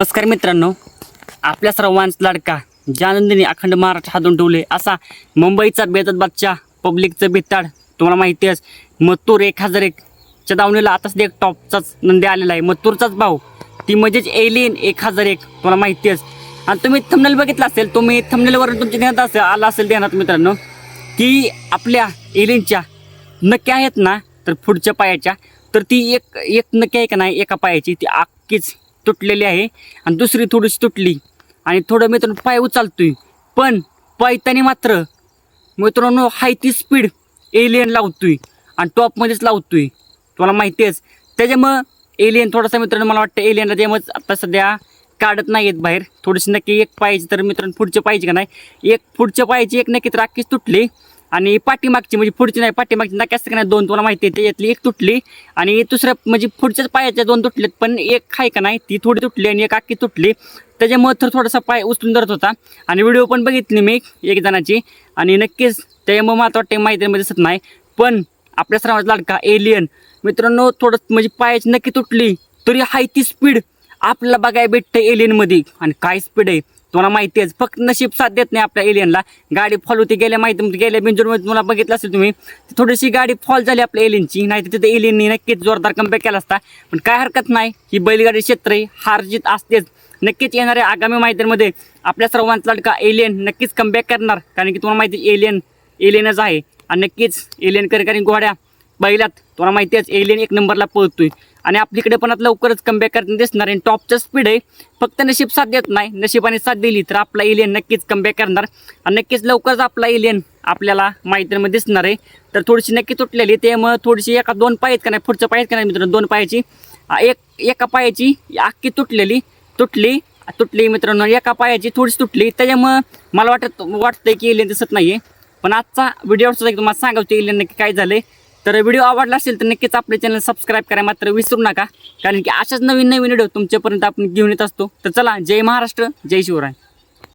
नमस्कार मित्रांनो, आपल्या सर्वांचा लाडका ज्यानंदिनी अखंड महाराष्ट्र हातून ठेवले असा मुंबईचा बेदत बादशाह पब्लिकचं बित्ताड तुम्हाला माहिती आहे. मत्तूर 1001च्या दावणीला आता सध्या एक टॉपचाच नंदी आलेला आहे. मत्तूरचाच भाव ती म्हणजेच एलियन 1001 तुम्हाला माहिती आहे. आणि तुम्ही थंबनेल बघितला असेल, तुम्ही थंबनेलवरून तुमच्या ध्यानात आला असेल ध्यानात मित्रांनो की आपल्या एलियनच्या नक्की आहेत ना, तर पुढच्या पायाच्या तर ती एक नक्की आहे का नाही, एका पायाची ती अख्खीच तुटलेली आहे आणि दुसरी थोडीशी तुटली आणि थोडं मित्रांनो पाय उचलतोय, पण पायतानी मात्र मित्रांनो हाय ती स्पीड एलियन लावतोय आणि टॉपमध्येच लावतोय तुम्हाला माहिती आहेच. त्याच्यामुळं एलियन थोडासा मित्रांनो मला वाटतं एलियनला त्यामुळे आता सध्या काढत नाही आहेत बाहेर. थोडीशी नक्की एक पायाची तर मित्रांनो पुढच्या पाहिजे का नाही, एक पुढच्या पायाची एक नक्की तर अख्खीच तुटली आणि पाठीमागची म्हणजे पुढची नाही पाठीमागची नक्की असतं का नाही दोन तुम्हाला माहिती आहे. त्याच्यातली एक तुटली आणि दुसऱ्या म्हणजे पुढच्याच पायाच्या दोन तुटलेत, पण एक आहे का नाही ती थोडी तुटली आणि एक अख्खी तुटली. त्याच्यामुळे तर थोडासा पाय उचलून धरत होता आणि व्हिडिओ पण बघितली मी एक जणाची आणि नक्कीच त्यामुळे मला वाटतं माहितीमध्ये दिसत नाही. पण आपल्या सर्वांचा लाडका एलियन मित्रांनो थोडं म्हणजे पायाची नक्की तुटली तरी हाय ती स्पीड आपल्याला बघायला भेटतं एलियनमध्ये. आणि काय स्पीड आहे तुम्हाला माहिती आहे. फक्त नशीब साथ देत नाही आपल्या एलियनला. गाडी फॉल होती गेल्या माहिती गेल्या बिंजोरमध्ये तुम्हाला बघितलं असेल तुम्ही, थोडीशी गाडी फॉल झाली आपल्या एलियनची, नाही तर तिथे एलियननी नक्कीच जोरदार कमबॅक केला असता. पण काय हरकत नाही, ही बैलगाडी क्षेत्र आहे, हार जीत असतेच. नक्कीच येणाऱ्या आगामी माहितीमध्ये आपल्या सर्वांचा लाडका एलियन नक्कीच कमबॅक करणार, कारण की तुम्हाला माहिती एलियनच आहे. आणि नक्कीच एलियन कारण घोड्या बैलात तुम्हाला माहिती आहे एलियन एक नंबरला पळतोय आणि आपल्याकडे पण आता लवकरच कमबॅक करताना दिसणार आहे. टॉपचं स्पीड आहे, फक्त नशीब साथ देत नाही. नशिबाने साथ दिली तर आपला एलियन नक्कीच कमबॅक करणार आणि नक्कीच लवकरच आपला एलियन आपल्याला माहितीमध्ये दिसणार आहे. तर थोडीशी नक्की तुटलेली त्यामुळे थोडीशी एका दोन पाय आहेत का नाही, पुढच्या पाय आहेत का नाही मित्रांनो, दोन पायाची एका पायाची अख्खी तुटली मित्रांनो, एका पायाची थोडीशी तुटली. त्याच्यामुळं मला वाटतंय की एलियन दिसत नाही आहे. पण आजचा व्हिडिओ तुम्हाला सांगायचं एलियन नक्की काय झालं. तर व्हिडिओ आवडला असेल तर नक्कीच आपले चॅनल सबस्क्राईब करा मात्र विसरू नका, कारण की अशाच नवीन व्हिडिओ तुमच्यापर्यंत आपण घेऊन येत असतो. तर चला, जय महाराष्ट्र, जय शिवराय.